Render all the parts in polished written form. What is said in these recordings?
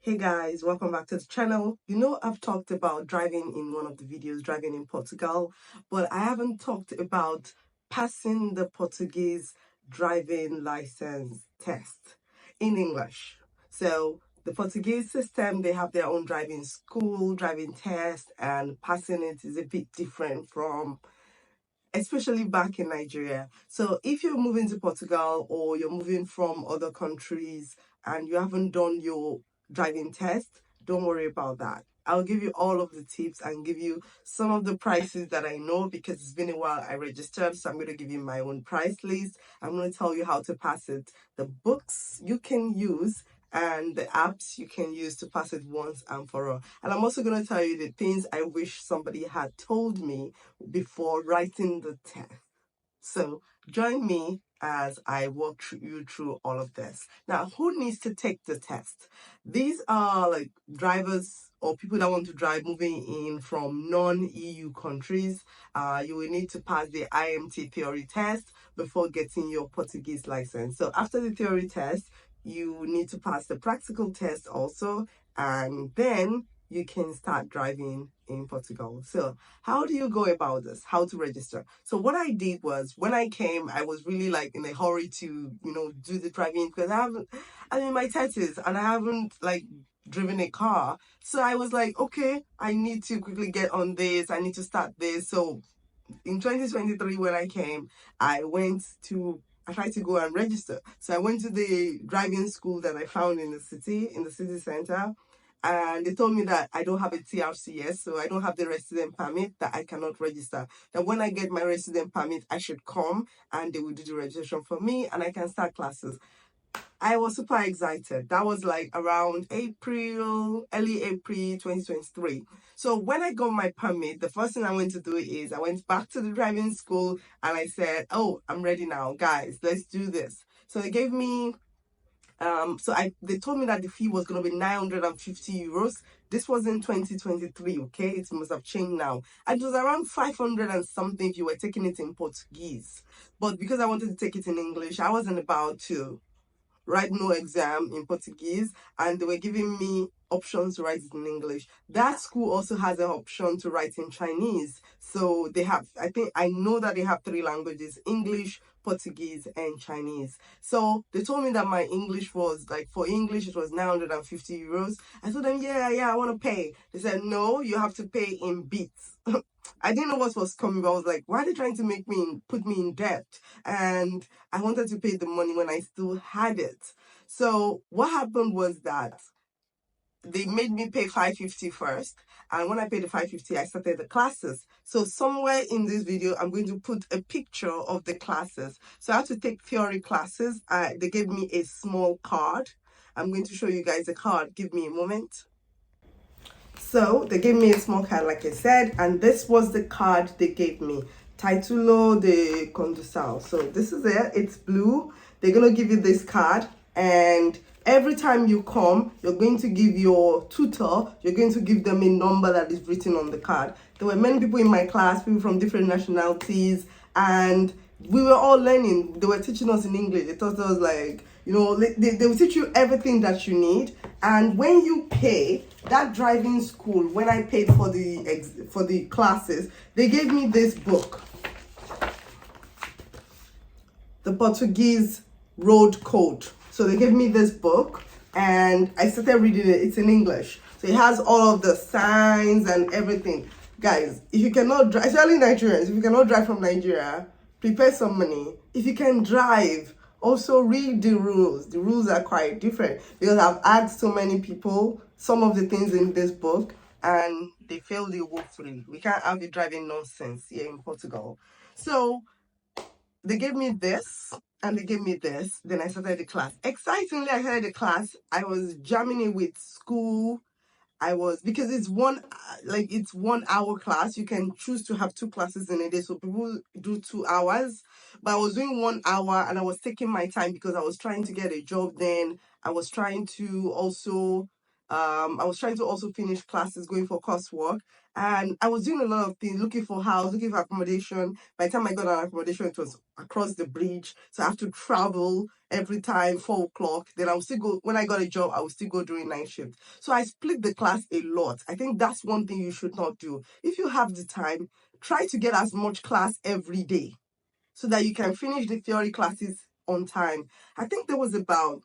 Hey guys, welcome back to the channel. I've talked about driving in one of the videos, driving in Portugal, but I haven't talked about passing the Portuguese driving license test in English. So the Portuguese system, they have their own driving school, driving test, and passing it is a bit different from especially back in Nigeria. So if you're moving to Portugal or you're moving from other countries and you haven't done your driving test, don't worry about that. I'll give you all of the tips and give you some of the prices that I know because it's been a while I registered. So I'm going to give you my own price list. I'm going to tell you how to pass it, the books you can use, and the apps you can use to pass it once and for all. And I'm also going to tell you the things I wish somebody had told me before writing the test. So join me as I walk you through all of this. Now, who needs to take the test? These are like drivers or people that want to drive moving in from non-EU countries. You will need to pass the IMT theory test before getting your Portuguese license. So after the theory test, you need to pass the practical test also, and then you can start driving in Portugal. So how do you go about this? How to register? So what I did was when I came, I was really like in a hurry to, do the driving because I'm in my 30s and I haven't like driven a car. So I was like, okay, I need to quickly get on this. I need to start this. So in 2023, when I came, I tried to go and register. So I went to the driving school that I found in the city center. And they told me that I don't have a TRCS, so I don't have the resident permit, that I cannot register. That when I get my resident permit, I should come and they will do the registration for me and I can start classes. I was super excited. That was like around early April 2023. So when I got my permit, the first thing I went to do is I went back to the driving school and I said, oh, I'm ready now, guys, let's do this. So they gave me they told me that the fee was going to be 950 euros. This was in 2023, okay? It must have changed now. And it was around 500 and something if you were taking it in Portuguese. But because I wanted to take it in English, I wasn't about to write no exam in Portuguese, and they were giving me options to write it in English. That school also has an option to write in Chinese. So I know that they have three languages: English, Portuguese, and Chinese. So they told me that my English was like, for English, it was 950 euros. I told them, yeah, I want to pay. They said, no, you have to pay in bits. I didn't know what was coming, but I was like, why are they trying to put me in debt? And I wanted to pay the money when I still had it. So what happened was that they made me pay 550 first. And when I paid the 550, I started the classes. So somewhere in this video, I'm going to put a picture of the classes. So I had to take theory classes. They gave me a small card. I'm going to show you guys the card. Give me a moment. So they gave me a small card, like I said, and this was the card they gave me. Titulo de Condução. So this is it. It's blue. They're going to give you this card, and every time you come, you're going to give your tutor, you're going to give them a number that is written on the card. There were many people in my class, people from different nationalities, and we were all learning. They were teaching us in English. They taught us like, they will teach you everything that you need. And when you pay, that driving school, when I paid for the classes, they gave me this book, the Portuguese Road Code. So they gave me this book and I started reading it. It's in English. So it has all of the signs and everything. Guys, if you cannot drive, especially Nigerians, if you cannot drive from Nigeria, prepare some money. If you can drive, also read the rules. The rules are quite different because I've asked so many people some of the things in this book and they failed it woefully. We can't have you driving nonsense here in Portugal. So they gave me this and they gave me this. Then I started the class. Excitingly, I started the class. I was jamming it with school. Because it's 1 hour class. You can choose to have two classes in a day. So people do 2 hours, but I was doing 1 hour and I was taking my time because I was trying to get a job then. I was trying to also I was trying to also finish classes, going for coursework, and I was doing a lot of things, looking for house, looking for accommodation. By the time I got an accommodation, it was across the bridge, so I have to travel every time 4 o'clock. Then I will still go when I got a job. I will still go during night shift. So I split the class a lot. I think that's one thing you should not do. If you have the time, try to get as much class every day so that you can finish the theory classes on time. I think there was about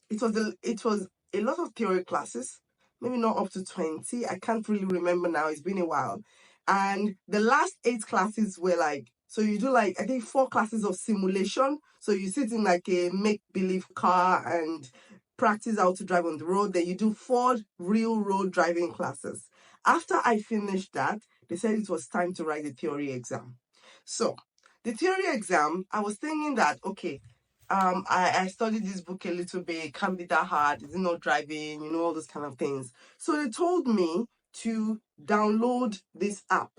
it was a lot of theory classes, maybe not up to 20. I can't really remember now. It's been a while. And the last 8 classes were like, so you do like, I think 4 classes of simulation. So you sit in like a make-believe car and practice how to drive on the road. Then you do 4 real road driving classes. After I finished that, they said it was time to write the theory exam. So the theory exam, I was thinking that, okay, I studied this book a little bit, it can't be that hard, is it not driving, all those kind of things. So they told me to download this app.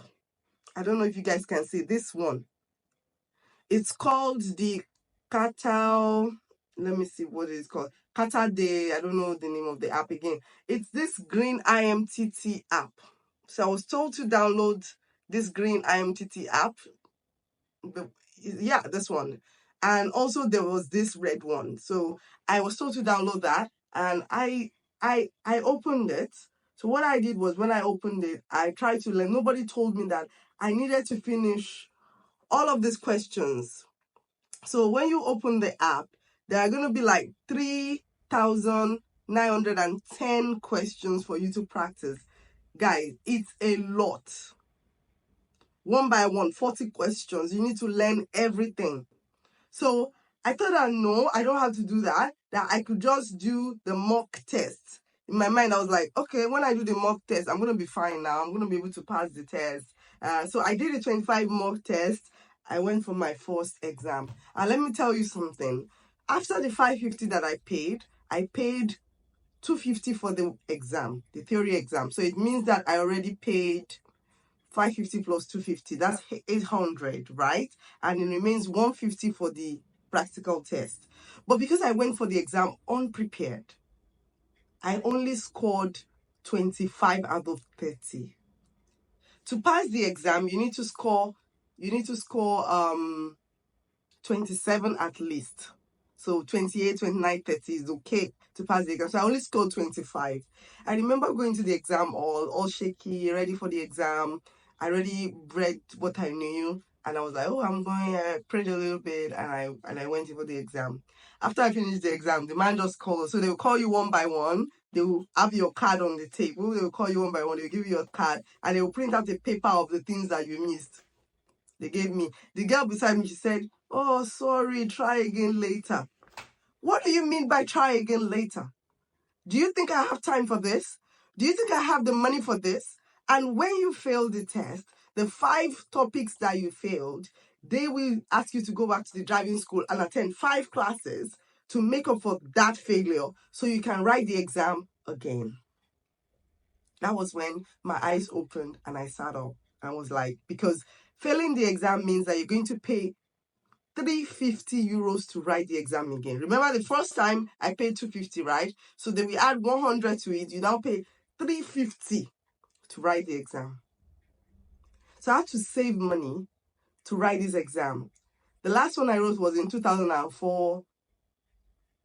I don't know if you guys can see this one. It's called the Qatar, let me see what it is called. Qatar Day, I don't know the name of the app again. It's this green IMTT app. So I was told to download this green IMTT app. Yeah, this one. And also there was this red one. So I was told to download that, and I opened it. So what I did was, when I opened it, I tried to learn. Nobody told me that I needed to finish all of these questions. So when you open the app, there are going to be like 3,910 questions for you to practice. Guys, it's a lot. One by one, 40 questions. You need to learn everything. So I thought that no, I don't have to do that, that I could just do the mock test. In my mind, I was like, okay, when I do the mock test, I'm going to be fine now. I'm going to be able to pass the test. So I did a 25 mock test. I went for my first exam. And let me tell you something. After the 550 that I paid 250 for the exam, the theory exam. So it means that I already paid 550 plus 250, that's 800, right? And it remains 150 for the practical test. But because I went for the exam unprepared, I only scored 25 out of 30. To pass the exam, you need to score 27 at least. So 28, 29, 30 is okay to pass the exam. So I only scored 25. I remember going to the exam all shaky, ready for the exam. I already read what I knew, and I was like, oh, I'm going. I prayed a little bit, and I went in for the exam. After I finished the exam, the man just called. So they will call you one by one. They will have your card on the table. They will call you one by one. They will give you your card, and they will print out a paper of the things that you missed. They gave me. The girl beside me, she said, oh, sorry, try again later. What do you mean by try again later? Do you think I have time for this? Do you think I have the money for this? And when you fail the test, the 5 topics that you failed, they will ask you to go back to the driving school and attend 5 classes to make up for that failure so you can write the exam again. That was when my eyes opened and I sat up and was like, because failing the exam means that you're going to pay 350 euros to write the exam again. Remember the first time I paid 250, right? So then we add 100 to it. You now pay 350 to write the exam. So I had to save money to write this exam. The last one I wrote was in 2004.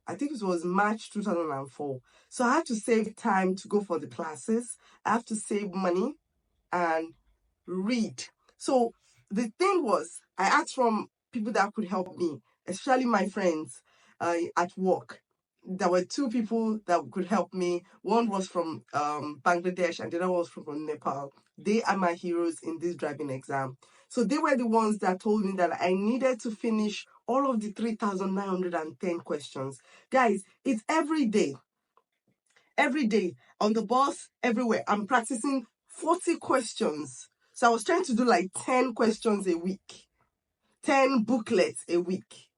I think it was March 2004. So I had to save time to go for the classes. I have to save money and read. So the thing was, I asked from people that could help me, especially my friends at work. There were 2 people that could help me. One was from Bangladesh and the other was from Nepal. They are my heroes in this driving exam. So they were the ones that told me that I needed to finish all of the 3,910 questions. Guys, it's every day. Every day, on the bus, everywhere. I'm practicing 40 questions. So I was trying to do like 10 questions a week, 10 booklets a week,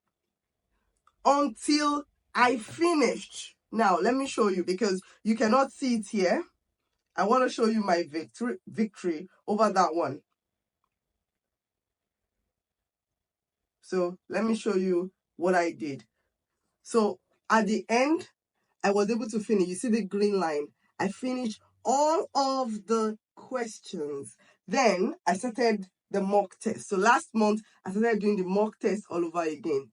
until I finished. Now, let me show you, because you cannot see it here. I want to show you my victory over that one. So let me show you what I did. So at the end, I was able to finish. You see the green line. I finished all of the questions. Then I started the mock test. So last month, I started doing the mock test all over again.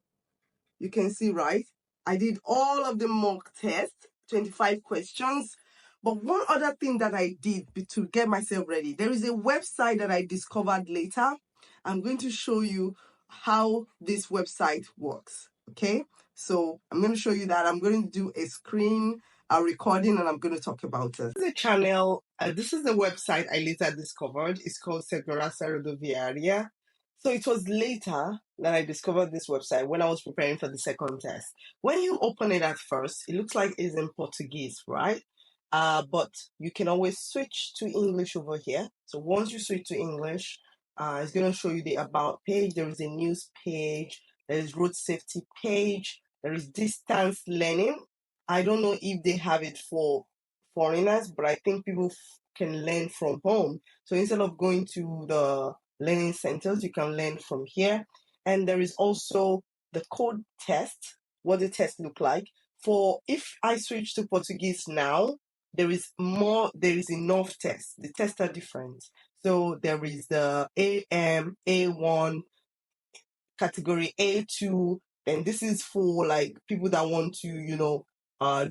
You can see, right? I did all of the mock tests, 25 questions. But one other thing that I did to get myself ready, there is a website that I discovered later. I'm going to show you how this website works. Okay, so I'm going to show you that. I'm going to do a screen recording and I'm going to talk about it. This is a channel, this is the website I later discovered. It's called Segurança Rodoviária. So it was later that I discovered this website when I was preparing for the second test. When you open it at first, it looks like it's in Portuguese, right? But you can always switch to English over here. So once you switch to English, it's going to show you the about page. There is a news page. There is road safety page. There is distance learning. I don't know if they have it for foreigners, but I think people can learn from home. So instead of going to the learning centers, you can learn from here. And there is also the code test, what the test look like. For if I switch to Portuguese now, there is enough tests. The tests are different. So there is the AM, A1, category A2, then this is for like people that want to,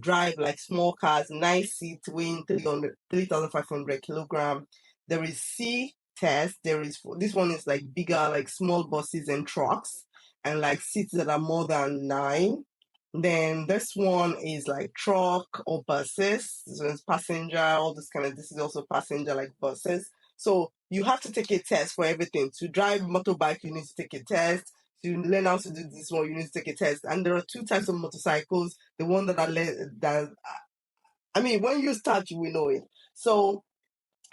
drive like small cars, nice seats weighing 3,500 kilogram. There is C test. This one is like bigger, like small buses and trucks, and like seats that are more than 9. Then this one is like truck or buses. So it's passenger, all this kind of, this is also passenger like buses. So you have to take a test for everything. To drive motorbike, you need to take a test. To learn how to do this one, you need to take a test. And there are 2 types of motorcycles. The one when you start, you will know it. So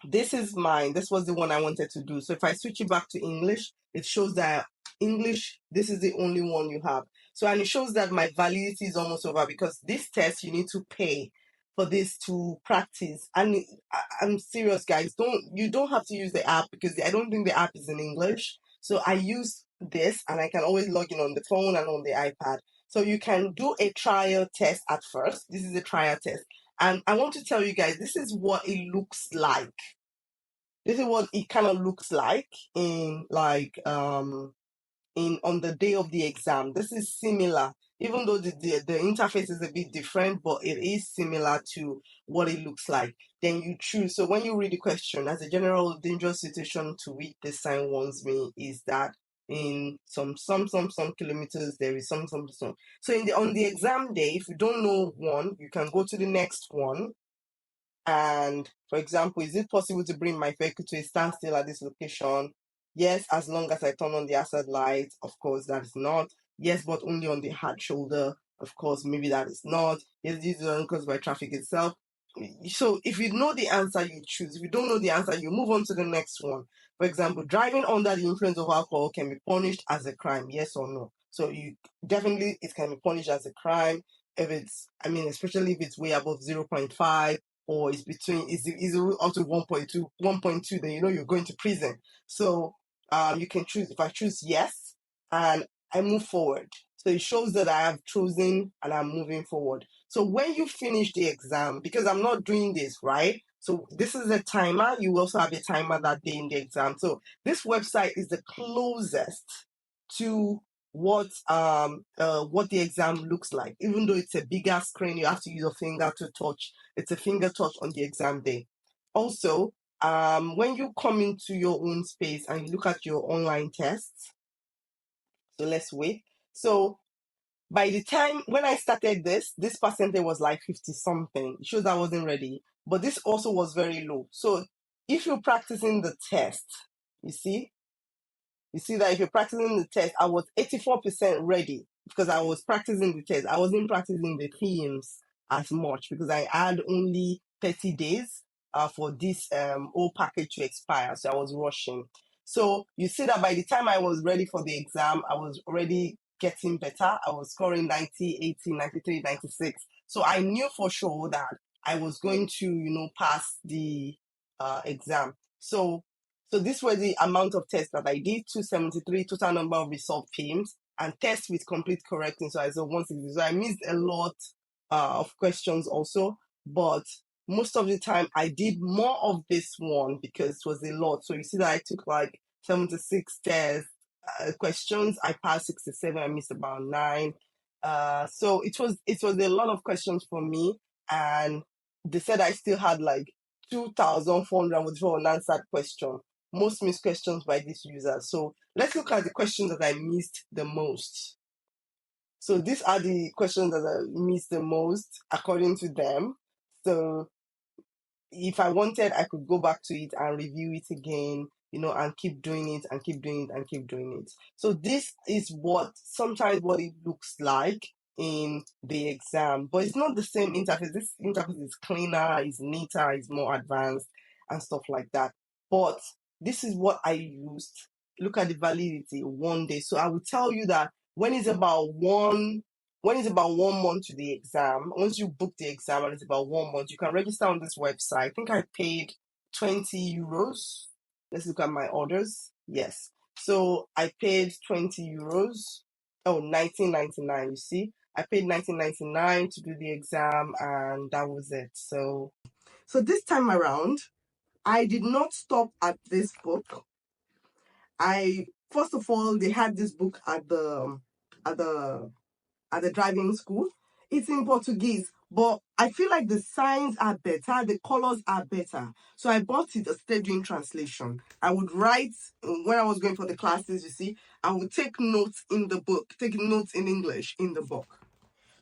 this is mine. This was the one I wanted to do. So if I switch it back to English, it shows that English, this is the only one you have. So, and it shows that my validity is almost over because this test, you need to pay for this to practice. And I'm serious, guys. You don't have to use the app because I don't think the app is in English. So I use this and I can always log in on the phone and on the iPad. So you can do a trial test at first. This is a trial test. And I want to tell you guys, this is what it looks like. This is what it kind of looks like in on the day of the exam. This is similar, even though the interface is a bit different, but it is similar to what it looks like. Then you choose. So when you read the question, as a general dangerous situation to which this sign warns me is that in some kilometers there is some. So on the exam day, if you don't know one, you can go to the next one. And for example, is it possible to bring my vehicle to a standstill at this location? Yes, as long as I turn on the hazard light. Of course, that is not. Yes, but only on the hard shoulder. Of course, maybe that is not. Yes, this is caused by traffic itself. So if you know the answer, you choose. If you don't know the answer, you move on to the next one. For example, driving under the influence of alcohol can be punished as a crime, yes or no? So it can be punished as a crime if especially if it's way above 0.5 or it's between is up to 1.2, then you're going to prison. So you can choose. If I choose yes and I move forward, so it shows that I have chosen and I'm moving forward. So when you finish the exam, because I'm not doing this, right? So this is a timer. You also have a timer that day in the exam. So this website is the closest to what the exam looks like. Even though it's a bigger screen, you have to use your finger to touch. It's a finger touch on the exam day. Also, when you come into your own space and you look at your online tests, so let's wait. So by the time when I started this percentage was like 50 something. It shows I wasn't ready. But this also was very low. So if you're practicing the test, you see that if you're practicing the test, I was 84% ready because I was practicing the test. I wasn't practicing the themes as much because I had only 30 days for this whole package to expire. So I was rushing. So you see that by the time I was ready for the exam, I was already getting better. I was scoring 90, 80, 93, 96. So I knew for sure that I was going to, pass the exam. So this was the amount of tests that I did, 273 total number of resolved themes, and tests with complete correcting. So I said 160. So I missed a lot of questions also, but most of the time I did more of this one because it was a lot. So you see that I took like 76 tests, questions. I passed 67. I missed about 9. So it was a lot of questions for me, and they said I still had like 2,444 unanswered question. Most missed questions by this user. So let's look at the questions that I missed the most. So these are the questions that I missed the most according to them. So if I wanted, I could go back to it and review it again, and keep doing it and keep doing it and keep doing it. So this is sometimes what it looks like in the exam, but it's not the same interface. This interface is cleaner, is neater, is more advanced and stuff like that. But this is what I used. Look at the validity, 1 day. So I will tell you that when it's about 1 month to the exam, once you book the exam and it's about 1 month, you can register on this website. I think I paid 20 euros. Let's look at my orders. Yes. So I paid 20 euros. Oh, 19.99. You see, I paid 19.99 to do the exam, and that was it. So this time around, I did not stop at this book. First of all, they had this book at the driving school. It's in Portuguese, but I feel like the signs are better, the colors are better. So I bought it, instead doing translation. I would write when I was going for the classes, you see, I would take notes in the book, take notes in English in the book.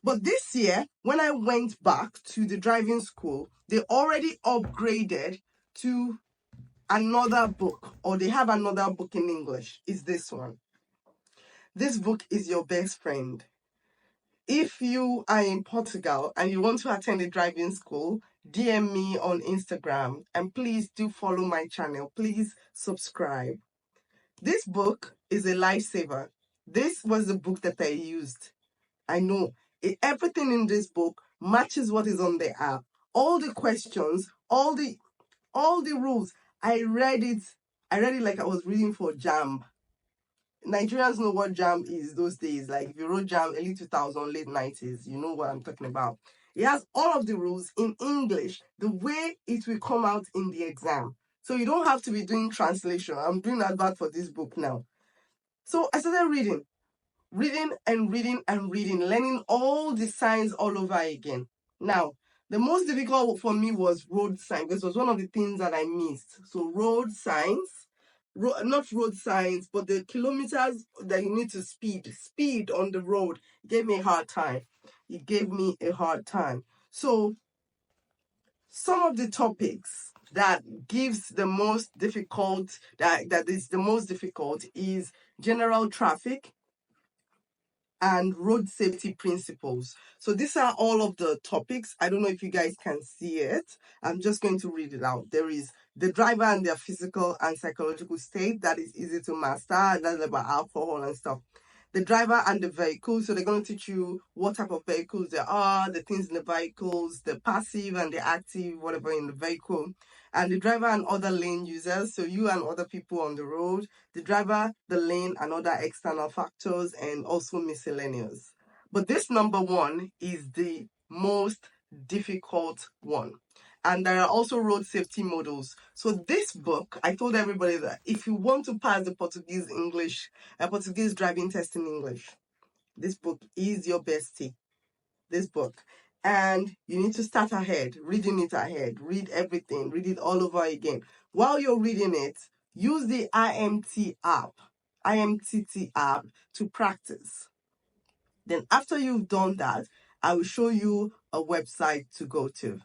But this year, when I went back to the driving school, they already upgraded to another book, or they have another book in English. Is this one. This book is your best friend. If you are in Portugal and you want to attend a driving school, DM me on Instagram, and please do follow my channel. Please subscribe. This book is a lifesaver. This was the book that I used. I know everything in this book matches what is on the app. All the questions, all the rules. I read it like I was reading for JAM. Nigerians know what JAM is those days. Like if you wrote JAM early 2000, late 90s, you know what I'm talking about. It has all of the rules in English, the way it will come out in the exam. So you don't have to be doing translation. I'm doing advert for this book now. So I started reading and reading and reading, learning all the signs all over again. Now, the most difficult for me was road signs. This was one of the things that I missed. So road signs, not road signs, but the kilometers that you need to speed on the road gave me a hard time. It gave me a hard time. So some of the topics that gives the most difficult, that is the most difficult, is general traffic and road safety principles. So these are all of the topics. I don't know if you guys can see it. I'm just going to read it out. There is the driver and their physical and psychological state. That is easy to master. That's about alcohol and stuff. The driver and the vehicle. So they're going to teach you what type of vehicles there are, the things in the vehicles, the passive and the active, whatever in the vehicle. And the driver and other lane users. So you and other people on the road. The driver, the lane, and other external factors, and also miscellaneous. But this number 1 is the most difficult one. And there are also road safety models. So this book, I told everybody that if you want to pass the Portuguese driving test in English, this book is your bestie. This book. And you need to start ahead, reading it ahead, read everything, read it all over again. While you're reading it, use the IMTT app to practice. Then after you've done that, I will show you a website to go to.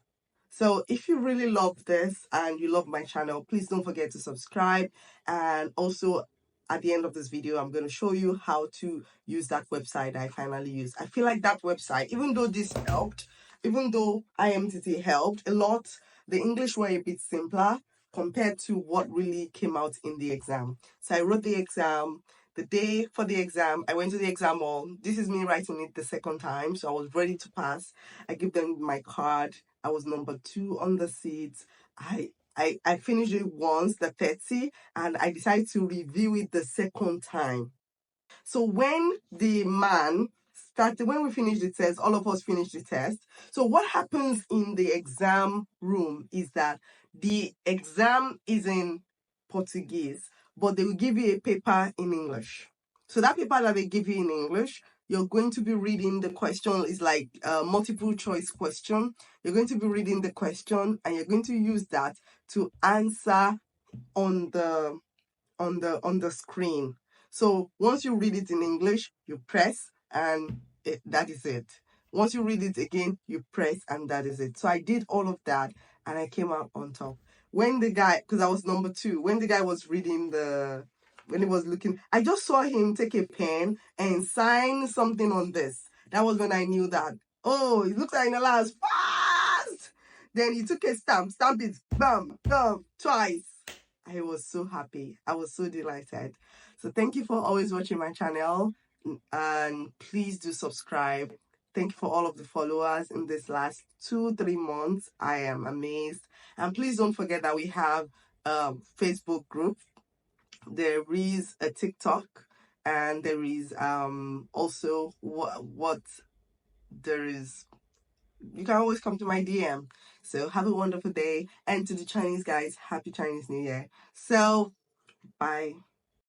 So if you really love this and you love my channel, please don't forget to subscribe. And also at the end of this video, I'm going to show you how to use that website I finally used. I feel like that website, even though this helped, even though IMTT helped a lot, the English were a bit simpler compared to what really came out in the exam. So I wrote the exam. The day for the exam, I went to the exam hall. This is me writing it the second time, so I was ready to pass. I gave them my card. I was number 2 on the seats. I finished it once, the 30, and I decided to review it the second time. So when the man started, when we finished the test, all of us finished the test. So what happens in the exam room is that the exam is in Portuguese, but they will give you a paper in English. So that paper that they give you in English, you're going to be reading the question. Is like a multiple choice question. You're going to be reading the question and you're going to use that to answer on the screen. So once you read it in English, you press and that is it. Once you read it again, you press and that is it. So I did all of that and I came out on top. When the guy, because I was number 2, when the guy was reading when he was looking, I just saw him take a pen and sign something on this. That was when I knew that, oh, it looks like Nala is fast. Then he took a stamp it, bam, bam, twice. I was so happy. I was so delighted. So thank you for always watching my channel and please do subscribe. Thank you for all of the followers in this last 2-3 months. I am amazed. And please don't forget that we have a Facebook group. There is a TikTok and there is also what there is. You can always come to my DM. So have a wonderful day. And to the Chinese guys, happy Chinese New Year. So bye.